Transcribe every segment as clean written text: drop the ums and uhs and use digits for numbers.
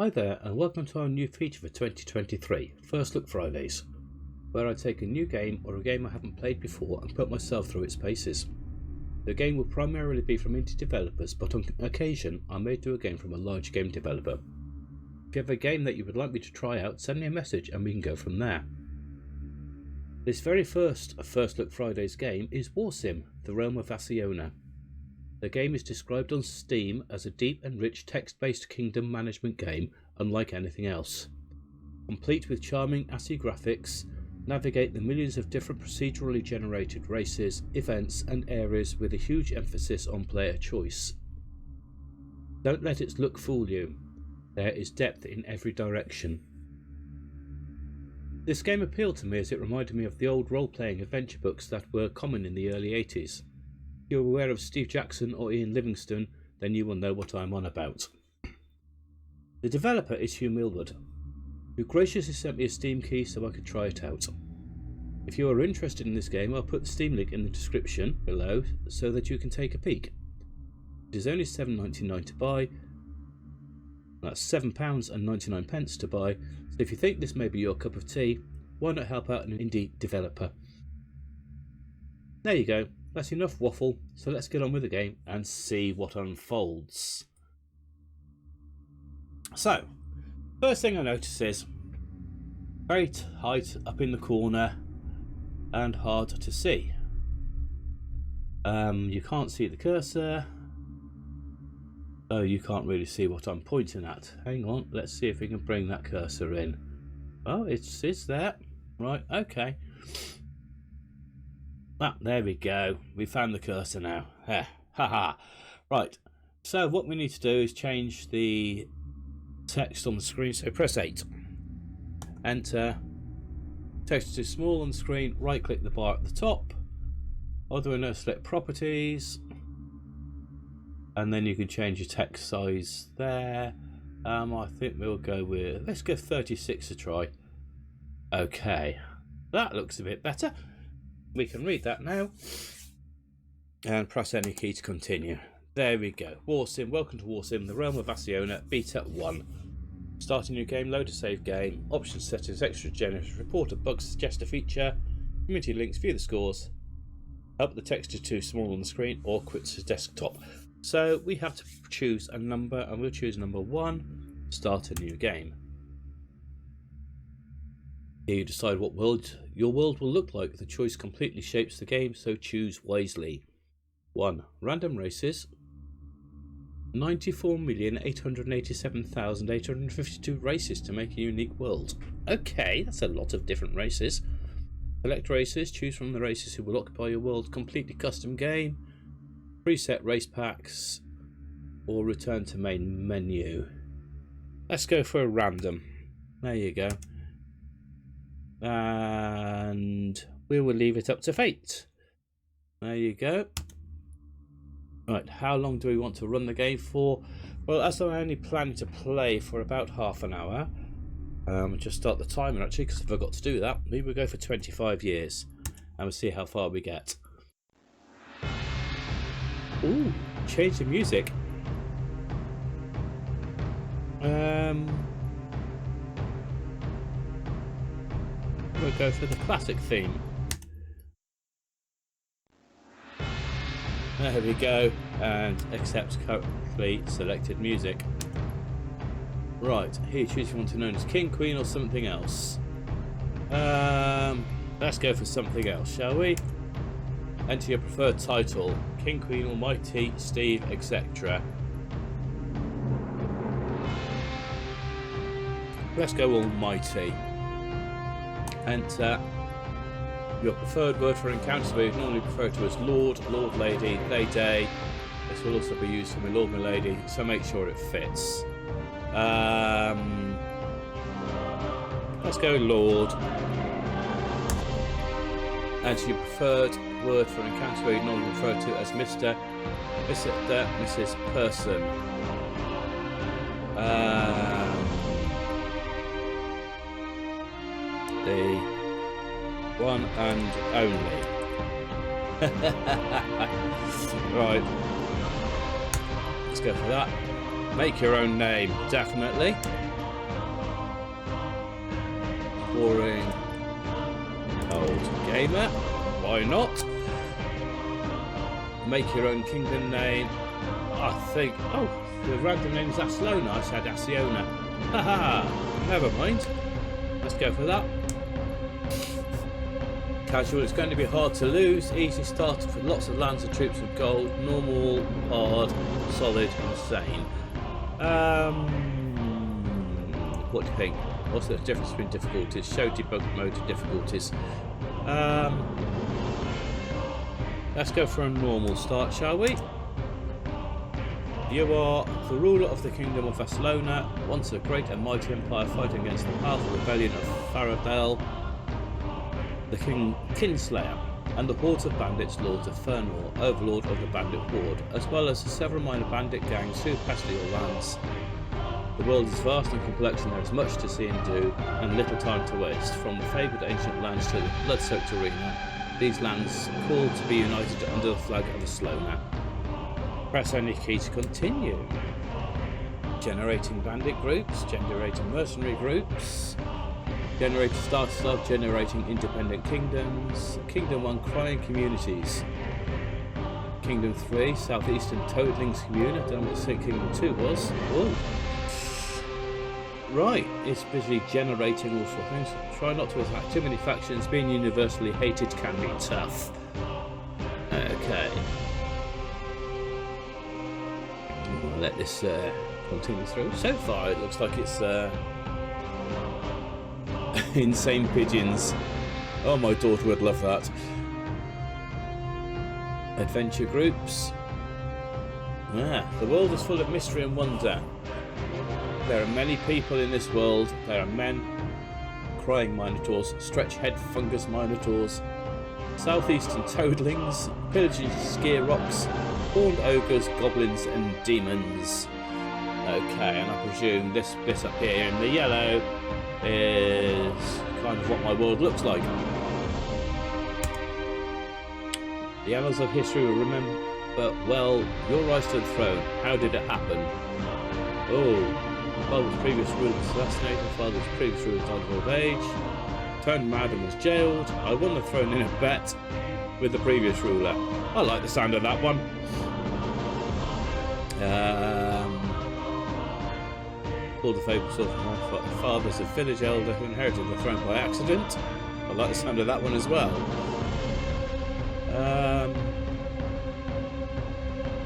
Hi there, and welcome to our new feature for 2023, First Look Fridays, where I take a new game or a game I haven't played before and put myself through its paces. The game will primarily be from indie developers, but on occasion I may do a game from a large game developer. If you have a game that you would like me to try out, send me a message and we can go from there. This very first First Look Fridays game is Warsim, the Realm of Aslona. The game is described on Steam as a deep and rich text-based kingdom management game unlike anything else. Complete with charming ASCII graphics, navigate the millions of different procedurally generated races, events and areas with a huge emphasis on player choice. Don't let its look fool you. There is depth in every direction. This game appealed to me as it reminded me of the old role-playing adventure books that were common in the early 80s. If you're aware of Steve Jackson or Ian Livingstone, then you will know what I'm on about. The developer is Hugh Millward, who graciously sent me a Steam key so I could try it out. If you are interested in this game, I'll put the Steam link in the description below so that you can take a peek. It is only £7.99 to buy. That's £7.99 to buy, so if you think this may be your cup of tea, why not help out an indie developer? There you go. That's enough waffle, so let's get on with the game and see what unfolds. So, first thing I notice is very tight up in the corner and hard to see. You can't see the cursor, so you can't really see what I'm pointing at. Hang on, let's see if we can bring that cursor in. Oh, it's there. Right, okay. Ah, there we go. We found the cursor now. Haha. Right. So what we need to do is change the text on the screen. So press 8. Enter. Text is small on the screen. Right click the bar at the top. Other window, select properties. And then you can change your text size there. I think we'll go with, let's go 36 a try. Okay. That looks a bit better. We can read that now and press any key to continue. There we go. Warsim, welcome to Warsim, the Realm of Aslona, Beta 1. Start a new game, load a save game, options settings, extra generous, report a bug, suggest a feature, community links, view the scores, up the text is too small on the screen, or quit to desktop. So we have to choose a number, and we'll choose number 1, start a new game. Here you decide what world your world will look like. The choice completely shapes the game, so choose wisely. 1. Random races. 94,887,852 races to make a unique world. Okay, that's a lot of different races. Select races, choose from the races who will occupy your world. Completely custom game. Preset race packs. Or return to main menu. Let's go for a random. There you go. And we will leave it up to fate. There you go. Right, how long do we want to run the game for? Well, as I'm only planning to play for about half an hour, just start the timer actually, because I forgot to do that. Maybe we'll go for 25 years and we'll see how far we get. Ooh, change the music. We'll go for the classic theme. There we go, and accept currently selected music. Right, here choose if you want to know as King, Queen or something else. Let's go for something else, shall we? Enter your preferred title. King, Queen, Almighty, Steve, etc. Let's go Almighty. Enter your preferred word for encounters. We normally refer to as Lord, Lord, Lady, they, day. This will also be used for my Lord, my Lady, so make sure it fits. Let's go Lord. Enter your preferred word for encounters. We normally refer to as Mr. Mrs. Person. The one and only. Right, let's go for that. Make your own name, definitely. boring old gamer. Why not? Make your own kingdom name. I think. Oh, the random name is Aslona. I said Asciona. Haha. Never mind. Let's go for that. Casual. It's going to be hard to lose. Easy start with lots of lands and troops and gold. Normal, hard, solid, insane. What do you think? What's the difference between difficulties? Show debug mode to difficulties. Let's go for a normal start, shall we? You are the ruler of the kingdom of Aslona, once a great and mighty empire fighting against the powerful rebellion of Faradel, the Kinslayer, and the hordes of bandits, lords of Fernmore, overlord of the bandit horde, as well as several minor bandit gangs who pest your lands. The world is vast and complex, and there is much to see and do, and little time to waste. From the favoured ancient lands to the blood-soaked arena, these lands call to be united under the flag of Aslona. Press any key to continue. Generating bandit groups, generating mercenary groups, generating starter love, generating independent kingdoms, Kingdom 1 crying communities, Kingdom 3 southeastern toadlings commune. I don't know what Kingdom 2 was. Ooh. Right, it's busy generating all sorts of things. Try not to attack too many factions. Being universally hated can be tough. Okay. I'll let this continue through. So far, it looks like it's insane pigeons. Oh, my daughter would love that. Adventure groups. The world is full of mystery and wonder. There are many people in this world. There are men, crying minotaurs, stretch head fungus minotaurs, southeastern toadlings, pillaging skier rocks, horned ogres, goblins and demons. Okay, and I presume this bit up here in the yellow is kind of what my world looks like. The annals of history will remember, well, your rise to the throne. How did it happen? Oh. Father's previous ruler was assassinated, father's previous ruler died of old age, turned mad and was jailed. I won the throne in a bet with the previous ruler. I like the sound of that one. All the fables of my father's a village elder who inherited the throne by accident. I like the sound of that one as well.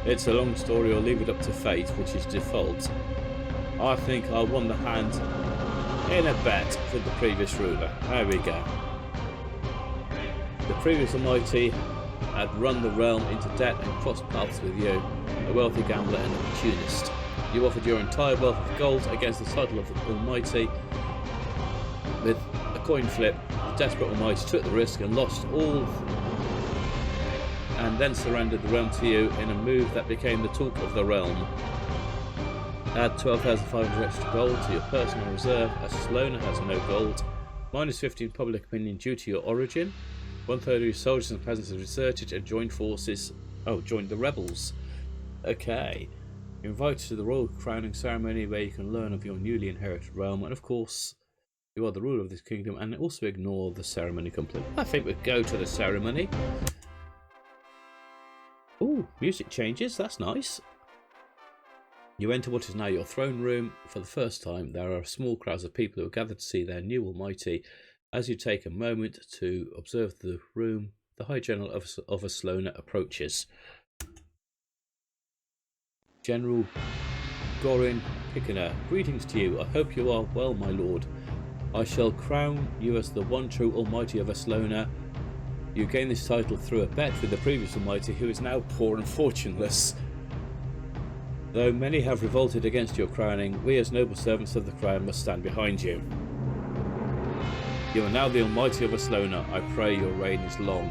It's a long story, or leave it up to fate, which is default. I think I won the hand in a bet with the previous ruler. There we go. The previous almighty had run the realm into debt and crossed paths with you, a wealthy gambler and opportunist. You offered your entire wealth of gold against the title of the almighty. With a coin flip, the desperate almighty took the risk and lost all, and then surrendered the realm to you in a move that became the talk of the realm. Add 12,500 extra gold to your personal reserve, as Aslona has no gold. Minus 15 public opinion due to your origin. 1/3 of your soldiers and peasants have deserted and joined forces. Oh, joined the rebels. Okay. You're invited to the royal crowning ceremony where you can learn of your newly inherited realm, and of course, you are the ruler of this kingdom, and also ignore the ceremony completely. I think we'll go to the ceremony. Ooh, music changes, that's nice. You enter what is now your throne room. For the first time, there are small crowds of people who are gathered to see their new almighty. As you take a moment to observe the room, the High General of Aslona approaches. General Gorin Pickener, greetings to you. I hope you are well, my lord. I shall crown you as the one true almighty of Aslona. You gained this title through a bet with the previous almighty, who is now poor and fortuneless. Though many have revolted against your crowning, we as noble servants of the crown must stand behind you. You are now the almighty of Aslona. I pray your reign is long.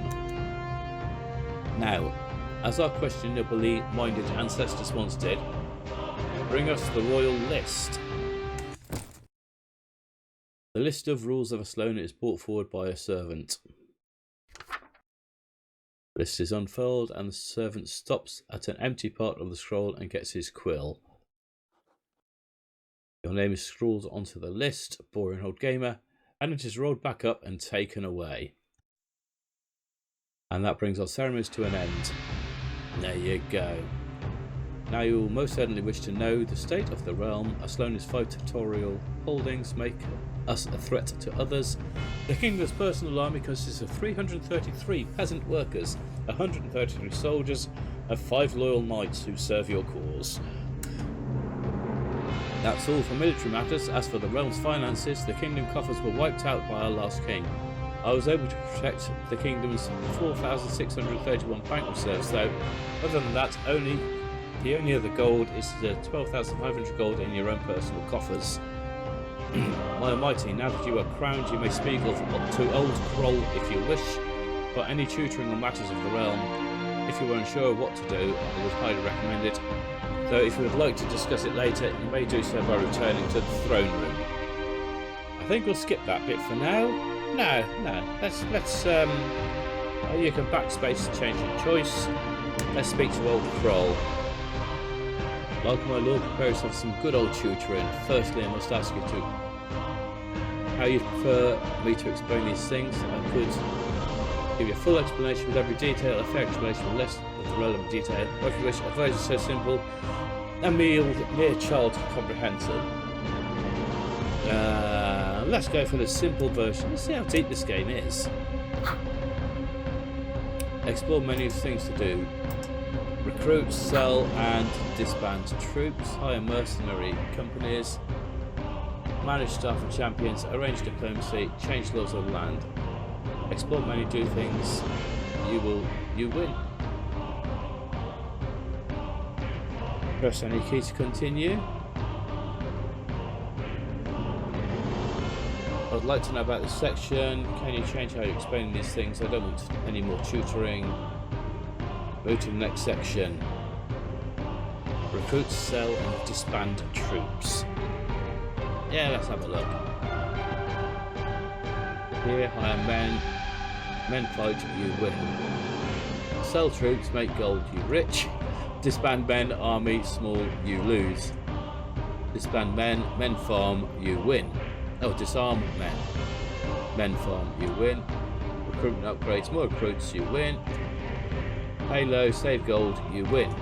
Now, as our questionably minded ancestors once did, bring us the royal list. The list of rules of Aslona is brought forward by a servant. The list is unfurled, and the servant stops at an empty part of the scroll and gets his quill. Your name is scrawled onto the list, boring old gamer, and it is rolled back up and taken away. And that brings our ceremonies to an end. There you go. Now you will most certainly wish to know the state of the realm. Aslona's 5 territorial holdings make us a threat to others. The kingdom's personal army consists of 333 peasant workers, 133 soldiers, and 5 loyal knights who serve your cause. That's all for military matters. As for the realm's finances, the kingdom coffers were wiped out by our last king. I was able to protect the kingdom's 4,631 bank reserves, though. Other than that, the only other gold is the 12,500 gold in your own personal coffers. My almighty, now that you are crowned, you may speak to Old Kroll if you wish, but any tutoring on matters of the realm, if you are unsure of what to do, I would highly recommend it. Though if you would like to discuss it later, you may do so by returning to the throne room. I think we'll skip that bit for now. No. Let's you can backspace to change your choice. Let's speak to Old Kroll. Like my lord, prepare yourself some good old tutoring. Firstly, I must ask you how you prefer me to explain these things. I could give you a full explanation with every detail, a fair explanation with less of the relevant detail. Or if you wish, advice is so simple, a mere child can comprehend it. Let's go for the simple version. Let's see how deep this game is. Explore many things to do. Recruit, sell and disband troops, hire mercenary companies, manage staff and champions, arrange diplomacy, change laws of the land. Explore many, do things, you win. Press any key to continue. I'd like to know about this section. Can you change how you explain these things? I don't want any more tutoring. Move to the next section. Recruit, sell and disband troops. Yeah, let's have a look. Here, hire men. Men fight, you win. Sell troops, make gold, you rich. Disband men, army, small, you lose. Disband men, men farm, you win. Oh, disarm men. Men farm, you win. Recruitment upgrades, more recruits, you win. Pay low, save gold, you win.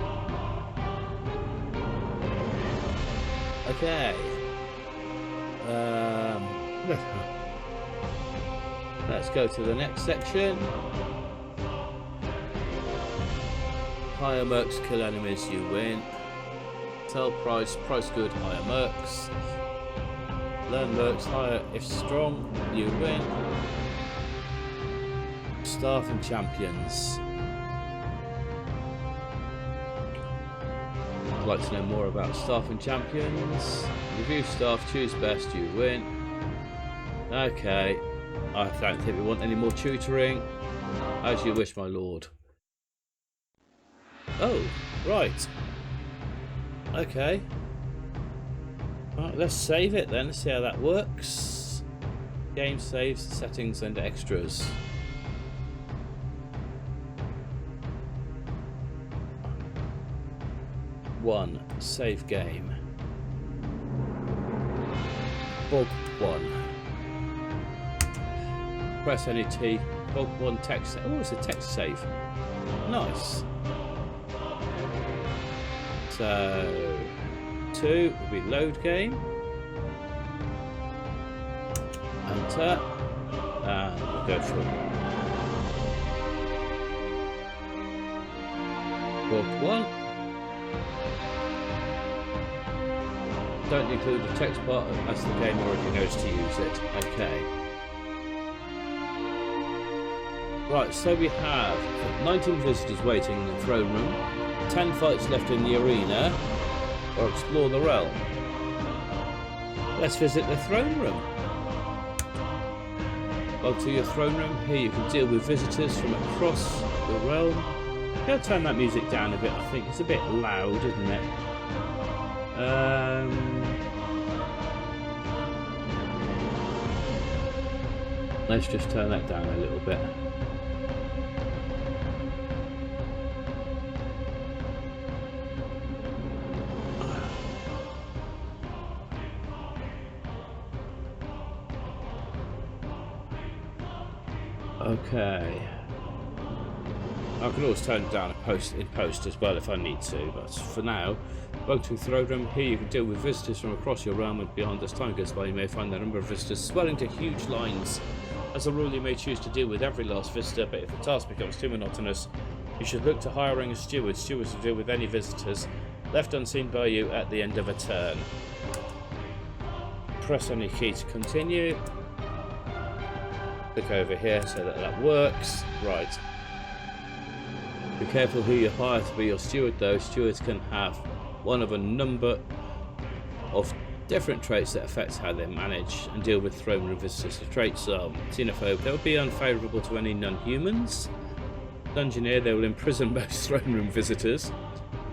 Okay. Let's go to the next section. Hire mercs, kill enemies, you win. Sell price, price good, hire mercs. Learn mercs, hire if strong, you win. Staff and champions. I'd like to know more about staff and champions. Review staff, choose best, you win. Okay, I don't think we want any more tutoring. As you wish, my lord. Oh, right. Okay. Right, let's save it then, see how that works. Game saves, settings and extras. One, save game. Bog 1. Press any T. Bog 1 text. Oh, it's a text save. Nice. So 2 will be load game. Enter. And we'll go for Bog 1. Don't include the text part as the game already knows to use it. Okay. Right, so we have 19 visitors waiting in the throne room, 10 fights left in the arena, or explore the realm. Let's visit the throne room. Go to your throne room. Here you can deal with visitors from across the realm. I'll turn that music down a bit, I think. It's a bit loud, isn't it? Let's just turn that down a little bit. Okay. I can always turn it down in post as well if I need to, but for now, welcome to the throne room. Here you can deal with visitors from across your realm and beyond. As time goes by, you may find the number of visitors swelling to huge lines. As a rule, you may choose to deal with every last visitor, but if the task becomes too monotonous, you should look to hiring a steward. Stewards will deal with any visitors left unseen by you at the end of a turn. Press any key to continue. Click over here so that works. Right. Be careful who you hire to be your steward though. Stewards can have one of a number of different traits that affects how they manage and deal with throne room visitors. The traits are xenophobe, they will be unfavourable to any non-humans. Dungeoneer, they will imprison most throne room visitors.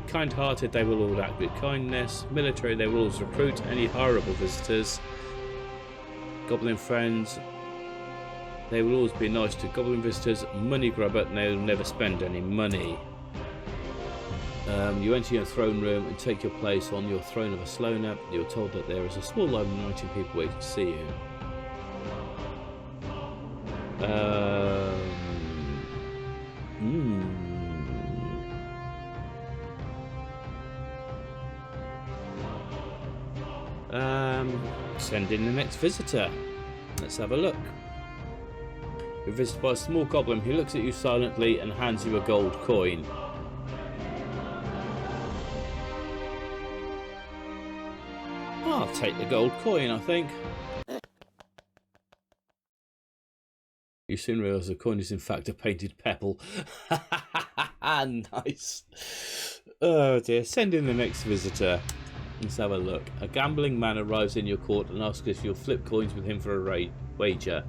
Kind-hearted, they will all act with kindness. Military, they will always recruit any hireable visitors. Goblin friends, they will always be nice to goblin visitors. Money grubber, they will never spend any money. You enter your throne room and take your place on your throne of Aslona. You're told that there is a small line of 19 people waiting to see you. Send in the next visitor. Let's have a look. You're visited by a small goblin who looks at you silently and hands you a gold coin. I'll take the gold coin, I think. You soon realise the coin is in fact a painted pebble. Nice. Oh dear. Send in the next visitor. Let's have a look. A gambling man arrives in your court and asks if you'll flip coins with him for a wager.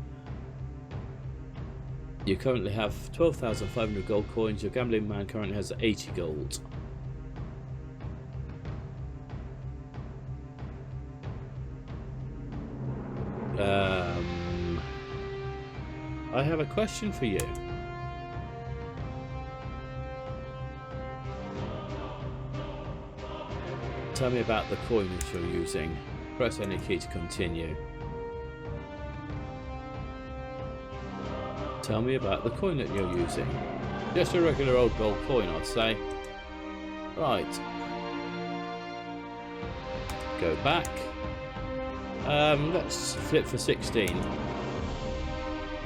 You currently have 12,500 gold coins. Your gambling man currently has 80 gold. I have a question for you. Tell me about the coin that you're using. Press any key to continue. Tell me about the coin that you're using. Just a regular old gold coin, I'd say. Right. Go back. Let's flip for 16.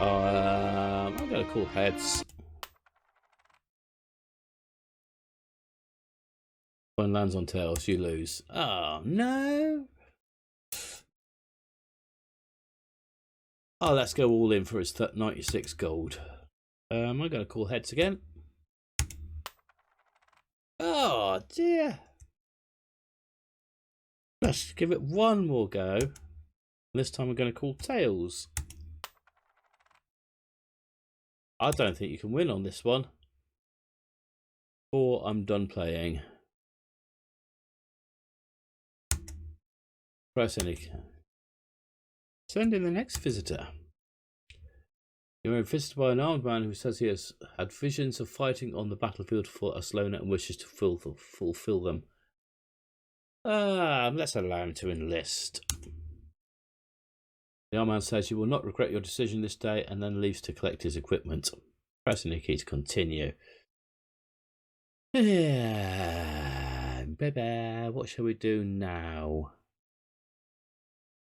I'm going to call heads. Coin lands on tails, you lose. Oh, no. Oh, let's go all in for its 96 gold. I'm going to call heads again. Oh, dear. Let's give it one more go. This time we're going to call tails. I don't think you can win on this one. Or I'm done playing. Press any. Send in the next visitor. You're visited by an armed man who says he has had visions of fighting on the battlefield for Aslona and wishes to fulfill them. Let's allow him to enlist. The armed man says you will not regret your decision this day and then leaves to collect his equipment. Press any key to continue. Baby, what shall we do now?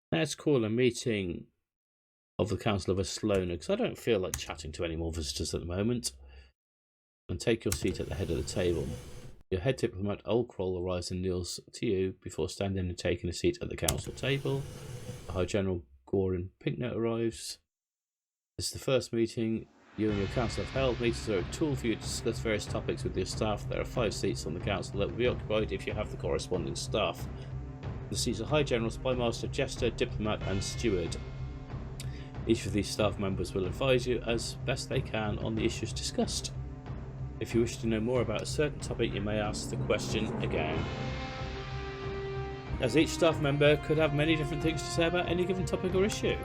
Let's call a meeting of the Council of Aslona, because I don't feel like chatting to any more visitors at the moment. And take your seat at the head of the table. Your head diplomat, Old Kroll, arrives and kneels to you before standing and taking a seat at the council table. The High General Gorin Pinknote arrives. This is the first meeting you and your council have held. Meetings are a tool for you to discuss various topics with your staff. There are 5 seats on the council that will be occupied if you have the corresponding staff. The seats are High General, Spymaster, Jester, Diplomat and Steward. Each of these staff members will advise you as best they can on the issues discussed. If you wish to know more about a certain topic, you may ask the question again. As each staff member could have many different things to say about any given topic or issue.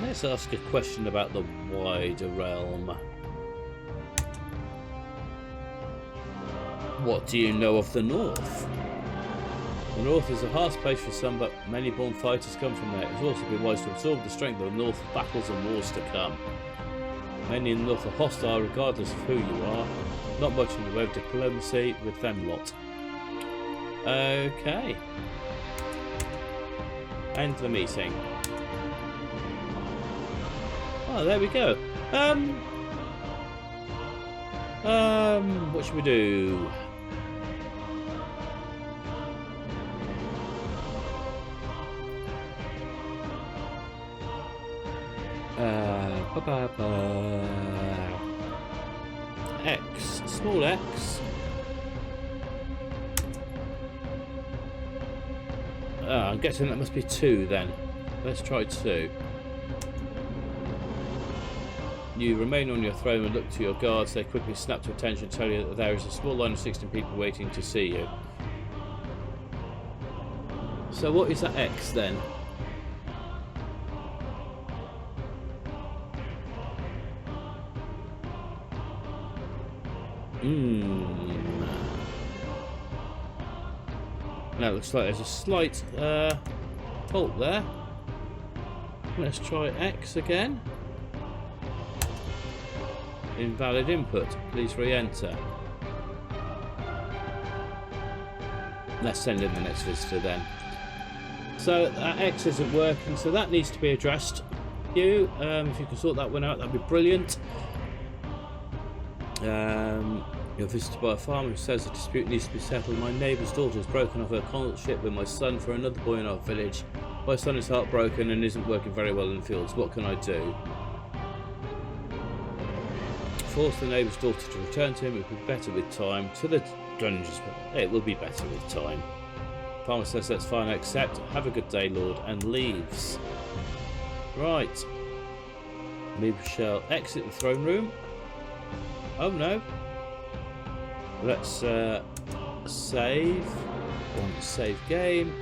Let's ask a question about the wider realm. What do you know of the North? The north is a harsh place for some, but many born fighters come from there. It has also been wise to absorb the strength of the north for battles and wars to come. Many in the north are hostile regardless of who you are. Not much in the way of diplomacy with them lot. Okay. End the meeting. Oh, there we go. What should we do? X, small X. I'm guessing that must be 2 then. Let's try 2. You remain on your throne and look to your guards. They quickly snap to attention and tell you that there is a small line of 16 people waiting to see you. So what is that X then? Now it looks like there's a slight fault there. Let's try X again. Invalid input. Please re-enter. Let's send in the next visitor then. So X isn't working, so that needs to be addressed. If you can sort that one out, that'd be brilliant. You're visited by a farmer who says a dispute needs to be settled. My neighbour's daughter has broken off her courtship with my son for another boy in our village. My son is heartbroken and isn't working very well in the fields. What can I do? Force the neighbour's daughter to return to him. It will be better with time. To the dungeons. It will be better with time. Farmer says that's fine, I accept. Have a good day, Lord, and leaves. Right. We shall exit the throne room. Oh no. Let's save. Save game.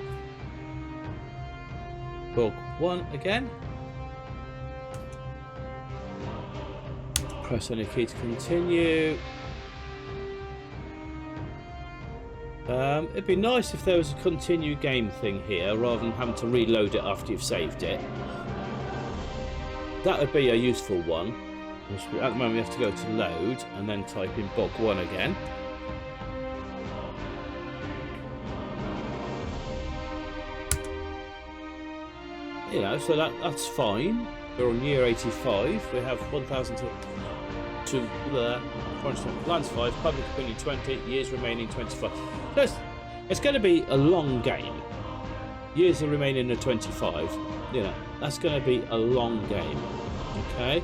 Book 1 again. Press any key to continue. It'd be nice if there was a continue game thing here rather than having to reload it after you've saved it. That would be a useful one. At the moment we have to go to load and then type in book 1 again. You know, so that's fine. We're on year 85. We have 1,000 to lands 5, public opinion 20, years remaining 25. So it's going to be a long game. Years are remaining at 25. You know, that's going to be a long game. Okay.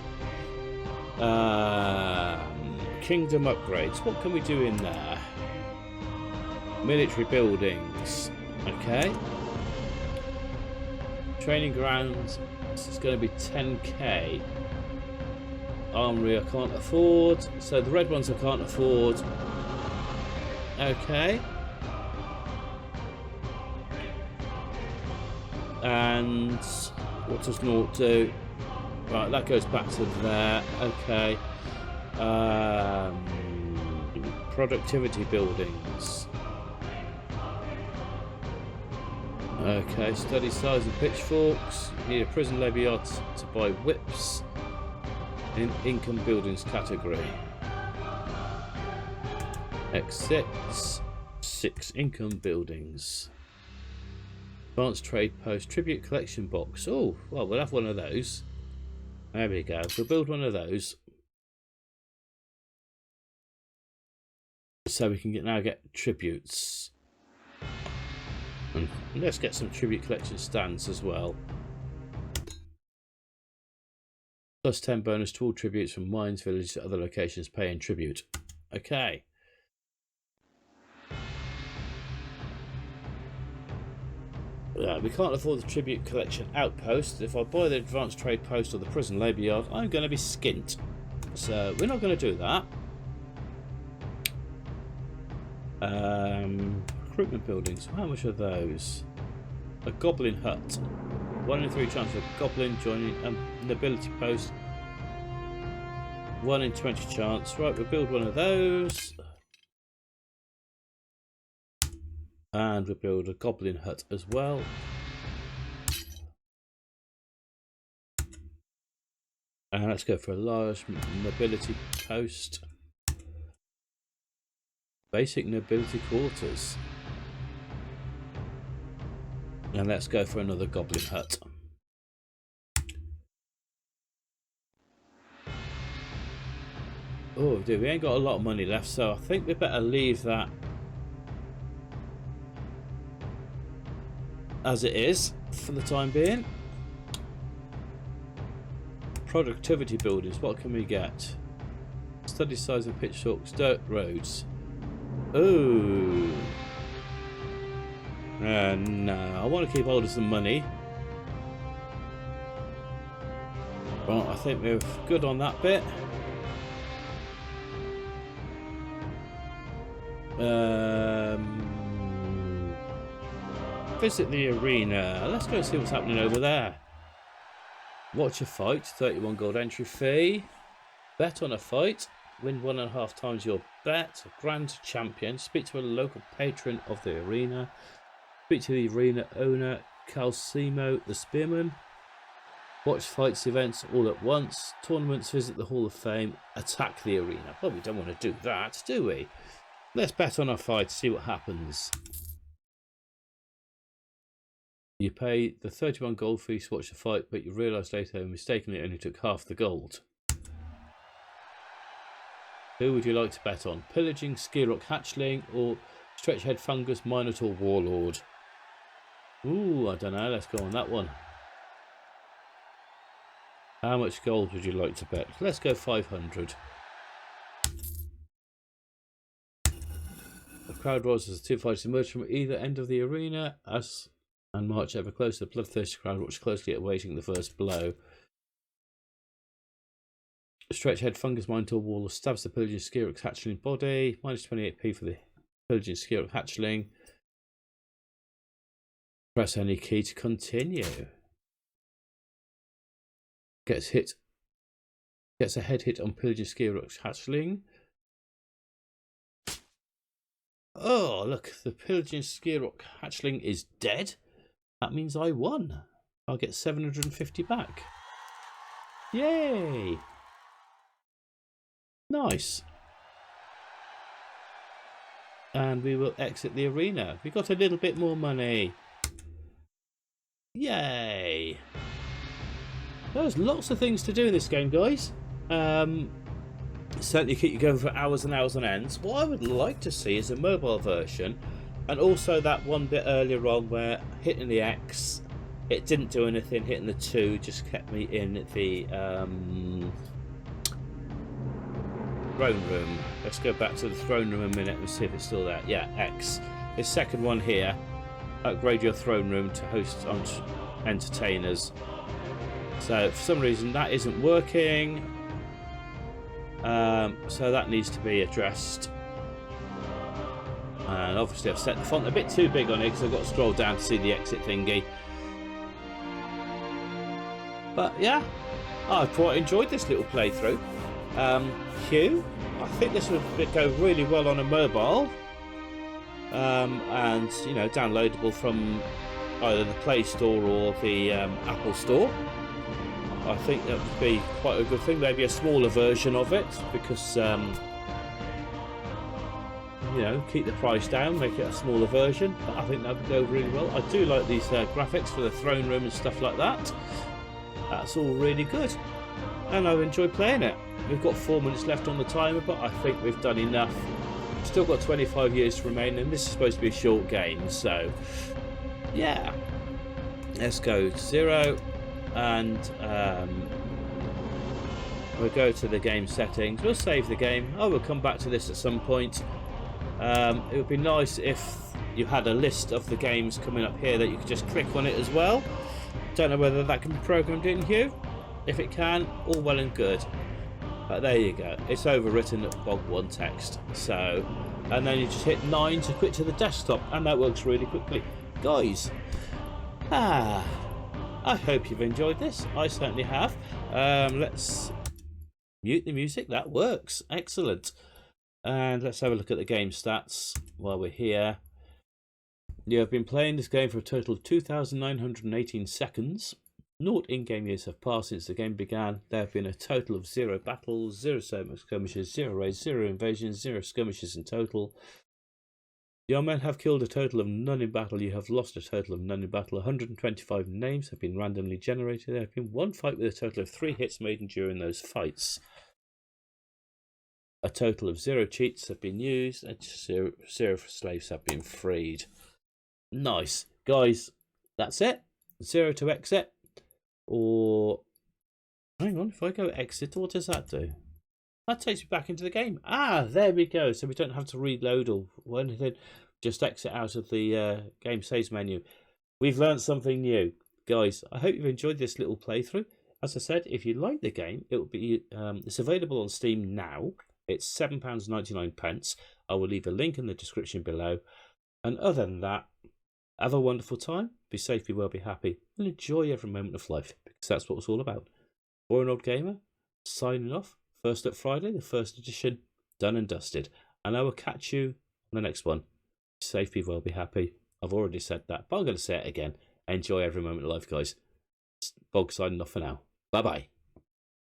Kingdom upgrades. What can we do in there? Military buildings. Okay. Training grounds. This is going to be 10k. Armory I can't afford. So the red ones I can't afford. Okay. And what does naught do? Right, that goes back to there. Okay. Productivity buildings. Okay, study size and pitchforks. You need a prison labor yard to buy whips. In income buildings category. X6. 6 income buildings. Advanced trade post. Tribute collection box. Oh, well, we'll have one of those. There we go. We'll build one of those. So we can now get tributes. And let's get some tribute collection stands as well. Plus 10 bonus to all tributes from mines, villages, to other locations paying tribute. Okay. We can't afford the tribute collection outpost. If I buy the advanced trade post or the prison labour yard, I'm going to be skint. So we're not going to do that. Recruitment buildings. How much are those? A goblin hut. 1 in 3 chance of a goblin joining a nobility post. 1 in 20 chance. Right, we'll build one of those. And we'll build a goblin hut as well. And let's go for a large nobility post. Basic nobility quarters. And let's go for another goblin hut. Oh dude, we ain't got a lot of money left, so I think we better leave that as it is for the time being. Productivity buildings, what can we get? Study size and pitchforks, dirt roads. Ooh. No, I want to keep hold of some money. Well, I think we're good on that bit. Visit the arena. Let's go see what's happening over there. Watch a fight, 31 gold entry fee. Bet on a fight, win 1.5 times your bet. Grand champion, speak to a local patron of the arena. Speak to the arena owner, Calcimo the Spearman. Watch fights, events all at once. Tournaments, visit the Hall of Fame. Attack the arena. Well, we don't want to do that, do we? Let's bet on a fight, see what happens. You pay the 31 gold fee to watch the fight, but you realise later you mistakenly only took half the gold. Who would you like to bet on? Pillaging, Skirok Hatchling, or Stretchhead Fungus, Minotaur Warlord? Ooh, I don't know. Let's go on that one. How much gold would you like to bet? Let's go 500. The crowd rises as the two fighters emerge from either end of the arena and march ever closer. The bloodthirsty crowd watch closely, awaiting the first blow. Stretchhead Fungus Minotaur Warlord stabs the pillaging Skirok Hatchling body. Minus 28p for the pillaging Skirok Hatchling. Press any key to continue. Gets a head hit on pillaging Skirok Hatchling. Oh, look, the pillaging Skirok Hatchling is dead. That means I won. I'll get 750 back. Yay! Nice. And we will exit the arena. We got a little bit more money. Yay! There's lots of things to do in this game, guys. Certainly keep you going for hours and hours on ends. What I would like to see is a mobile version, and also that one bit earlier on where hitting the X, it didn't do anything. Hitting the 2 just kept me in the throne room. Let's go back to the throne room a minute and see if it's still there. Yeah, X. This second one here. Upgrade your throne room to host entertainers. So for some reason that isn't working. So that needs to be addressed. And obviously I've set the font a bit too big on it because I've got to scroll down to see the exit thingy. But yeah, I quite enjoyed this little playthrough. Hugh, I think this would go really well on a mobile. And you know, downloadable from either the Play Store or the Apple Store. I think that would be quite a good thing. Maybe a smaller version of it, because you know, keep the price down, make it a smaller version. But I think that would go really well. I do like these graphics for the throne room and stuff like that. That's all really good, and I've enjoyed playing it. We've got 4 minutes left on the timer, but I think we've done enough. Still got 25 years to remain, and this is supposed to be a short game, so yeah. Let's go to 0, and we'll go to the game settings. We'll save the game. I will come back to this at some point. It would be nice if you had a list of the games coming up here that you could just click on it as well. Don't know whether that can be programmed in here. If it can, all well and good. But there you go. It's overwritten at bog 1 text. So, and then you just hit 9 to quit to the desktop, and that works really quickly. Guys, I hope you've enjoyed this. I certainly have. Let's mute the music. That works. Excellent. And let's have a look at the game stats while we're here. You have been playing this game for a total of 2,918 seconds. 0 in-game years have passed since the game began. There have been a total of 0 battles, 0 skirmishes, 0 raids, 0 invasions, 0 skirmishes in total. Your men have killed a total of none in battle. You have lost a total of none in battle. 125 names have been randomly generated. There have been 1 fight with a total of 3 hits made during those fights. A total of 0 cheats have been used and 0 slaves have been freed. Nice. Guys, that's it. 0 to exit. Or, hang on, if I go exit, what does that do? That takes me back into the game. Ah, there we go. So we don't have to reload or anything. Just exit out of the game saves menu. We've learned something new. Guys, I hope you've enjoyed this little playthrough. As I said, if you like the game, it will be it's available on Steam now. It's £7.99. I will leave a link in the description below. And other than that, have a wonderful time. Be safe, be well, be happy, and enjoy every moment of life, because that's what it's all about. Boring Old Gamer, signing off. First Up Friday, the first edition, done and dusted. And I will catch you on the next one. Be safe, be well, be happy. I've already said that, but I'm going to say it again. Enjoy every moment of life, guys. Bog signing off for now. Bye-bye.